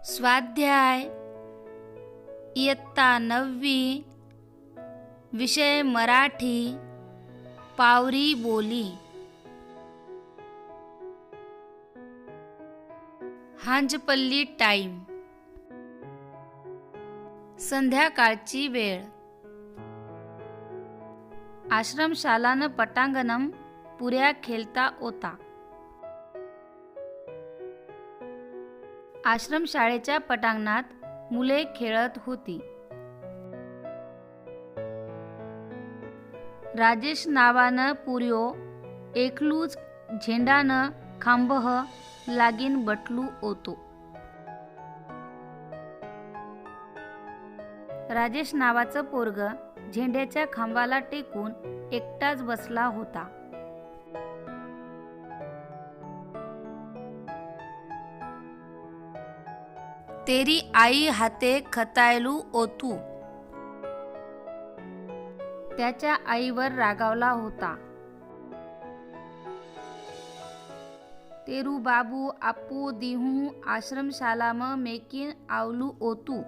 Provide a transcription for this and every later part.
स्वाध्याय इयत्ता 9वी, विषय मराठी, पावरी बोली. हांजपल्ली टाईम. संध्याकाळची वेळ. आश्रमशालानं पटांगणम पुऱ्या खेळता होता. आश्रमशाळेच्या पटांगणात मुले खेळत होती. राजेश नावानं पुर्यो एकलूच झेंडानं खांबह लागीन बटलू होतो. राजेश नावाचं पोरग झेंड्याच्या खांबाला टेकून एकटाच बसला होता. तेरी आई हाते खतायलू ओतू. त्याच्या आईवर रागावला होता. तेरू बाबू आपू दिहू आश्रमशालाम मेकीन आवलू ओतू.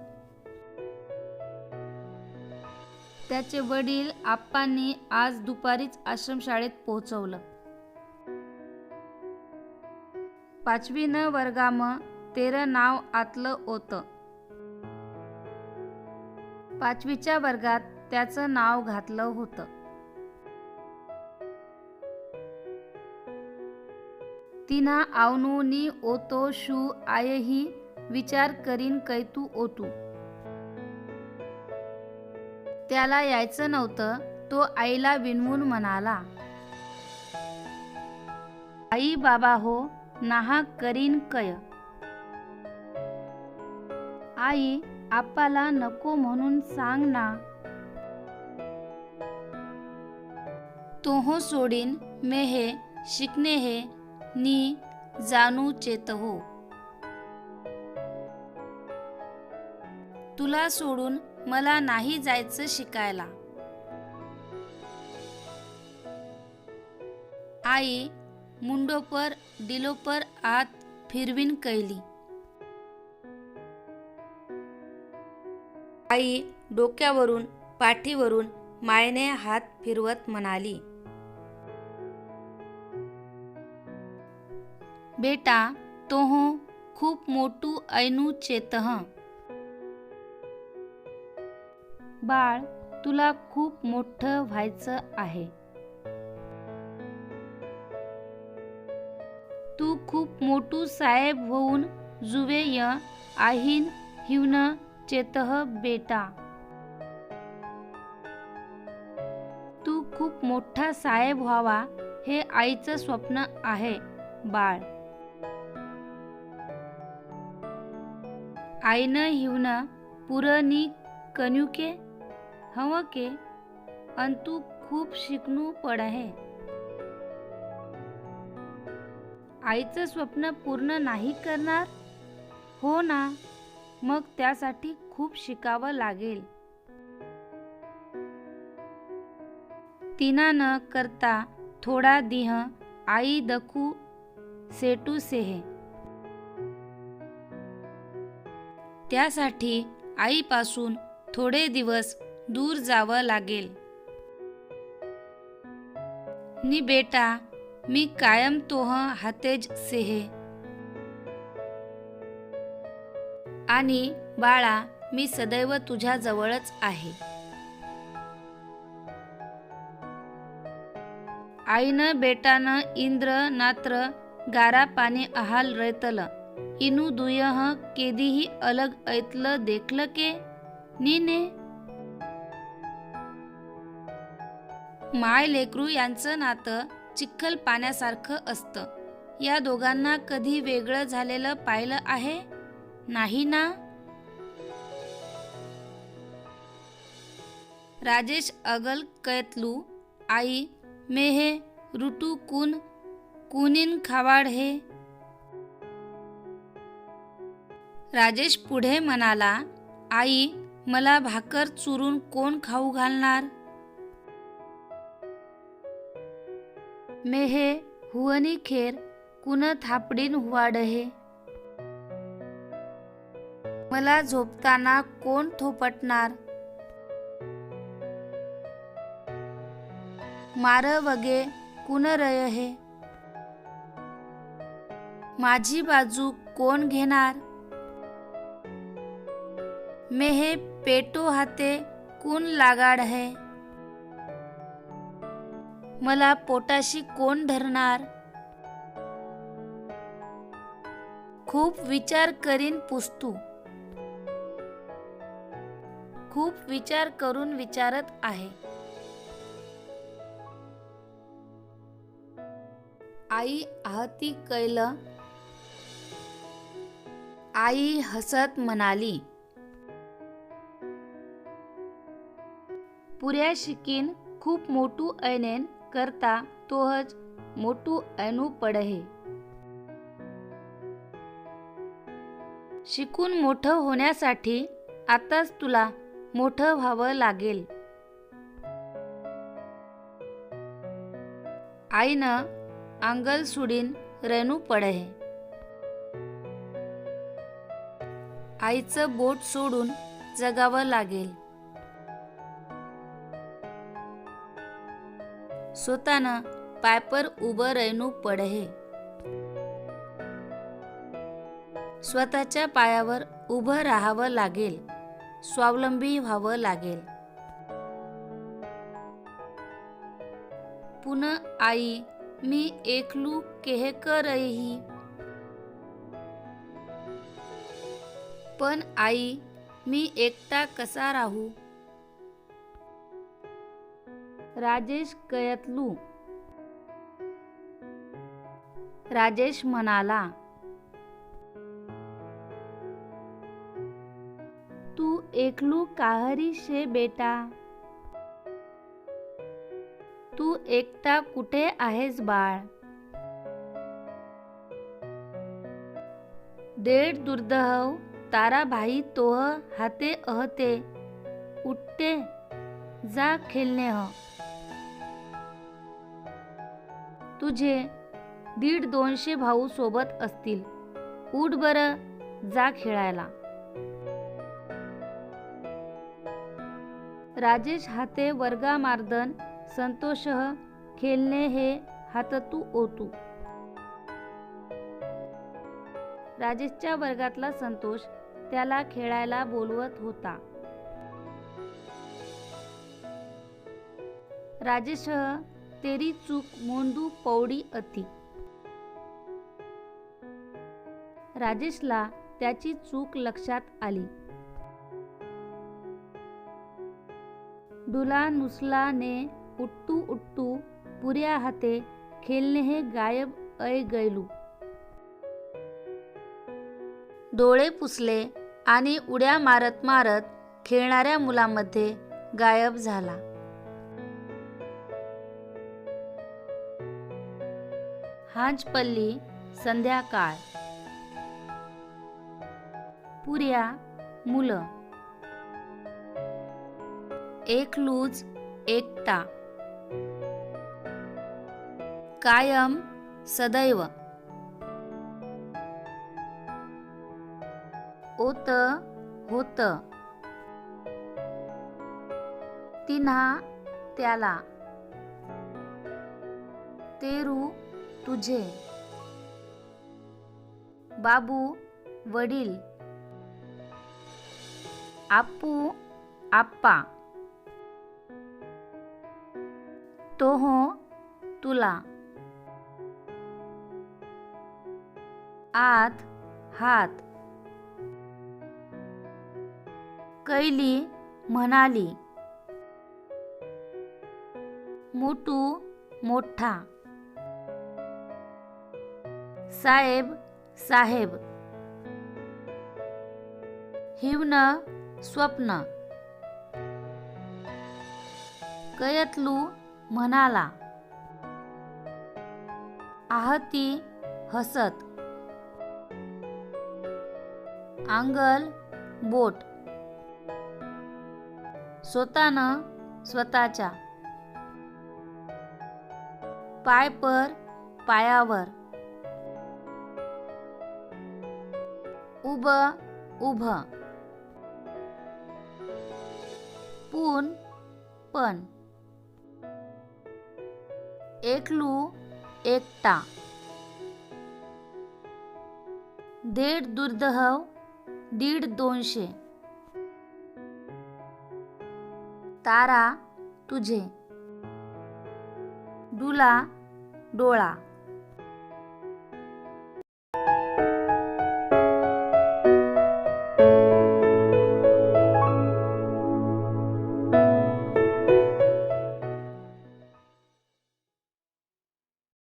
त्याचे वडील आप्पांनी आज दुपारीच आश्रमशाळेत पोहोचवलं. 5वी न वर्गाम तेरं नाव आतलं होतं. 5वीच्या वर्गात त्याचं नाव घातलं होतं. तिना आवनू नी ओतो शू आयही विचार करीन कैतू ओतू. त्याला यायचं नव्हतं. तो आईला विनवून म्हणाला, आई बाबा हो नाहा करीन कय. आई आप्पाला नको म्हणून सांग ना. तोहो सोडीन मे हे शिकणे हे नी जानू चेत हो. तुला सोडून मला नाही जायचं शिकायला. आई मुंडोपर डिलोपर आत फिरवीन कैली. आई डोक्यावरून पाठीवरून मायने हात फिरवत म्हणाली, बेटा तोहो खूप मोठू ऐनू चेतह. बाळ तुला खूप मोठं व्हायचं आहे. तू खूप मोठू साहेब होऊन जुवे य आहीन हिवन चेतह बेटा. तू खूप मोठा साहेब व्हावा हे आईचं स्वप्न आहे बाळ. आईनं हिवन पुरनी कन्युके हवं के अन तू खूप शिकणू पड आहे. आईचं स्वप्न पूर्ण नाही करणार हो ना. मग त्यासाठी खूप शिकावं लागेल. तिना न करता थोडा दिह आई दखू सेटू सेहे. त्यासाठी आईपासून थोडे दिवस दूर जावं लागेल. नी बेटा मी कायम तोह हातेज सेहे. आणि बाळा मी सदैव तुझ्या जवळच आहे. आईनं बेटानं इंद्र नात्र गारा पाणी अहाल रैतलं. इनू दुयह केदीही अलग ऐतलं देखलं के नीने. माय लेकरू यांचं नातं चिखल पाण्यासारखं असतं. या दोघांना कधी वेगळं झालेलं पाहिलं आहे नाही ना. राजेश अगल कैतलू आई मेहे रुटू कुनीन खावाड हे. राजेश पुढे म्हणाला, आई मला भाकर चुरून कोण खाऊ घालणार. मेहे हुवनी खेर कुन थापडीन हुवाड हे. मला झोपताना कोण थोपटणार? मार वगे कुण रय हे? माझी बाजू कोण घेणार? मेहे पेटो हाते कोण लागाड है? मला पोटाशी कोण धरणार? खूप विचार करीन पुसतू. खूप विचार करून विचारत आहे. आई आहती कैल. आई हसत म्हणाली, पुऱ्या शिकीन खूप मोठू ऐनेन करता तोहज मोठू ऐनू पडहे. शिकून मोठं होण्यासाठी आताच तुला मोठं व्हावं लागेल. आईनं आंगल सुडीन रेनू पडहे. आईचं बोट सोडून जगावं लागेल. स्वतःनं पायपर उभं रेनू पडहे. स्वतःच्या पायावर उभं राहावं लागेल. स्वावलंबी व्हावं लागेल. पुन्हा आई मी एकलू केह करही. पण आई मी एकटा कसा राहू? राजेश कयतलू. राजेश म्हणाला, तू एकलू काहरी शे बेटा? तू एकटा कुठे आहेस बाळ? डेढ़ दुर्दहव तारा भाई तोह हाते अहते उठते जा खेळणे ह. तुझे 150-200 भाऊ सोबत असतील. उठ बरं जा खेळायला. राजेश हाते वर्गा मार्दन संतोष खेळणे हे हाततू ओतू. राजेशच्या वर्गातला संतोष त्याला खेळायला बोलवत होता. राजेश तेरी चूक मोंडू पौडी अति. राजेशला त्याची चूक लक्षात आली. डुला नुसला ने उट्टू उट्टू पुऱ्या हाते खेळणे हे गायब ऐ गैलू. डोळे पुसले आणि उड्या मारत मारत खेळणाऱ्या मुलामध्ये गायब झाला. हांजपल्ली संध्याकाळ. पुऱ्या मुलं. एकलूज एकटा. कायम सदैव. ओत होत. तिन्हा त्याला. तेरू तुझे. बाबू वडील. आपू आप्पा. तोहो तुला. आत हात. कैली म्हणाली. मोटू मोठा. साहेब साहेब. हिवन स्वप्न. कयतलू म्हणाला. आहती हसत. आंगल बोट. स्वतःनं स्वतःच्या. पायपर पायावर. उभं उभं. पून पण, एकलू एकटा, देड दुर्दहव दीड 200, तारा तुझे, डुला डोळा,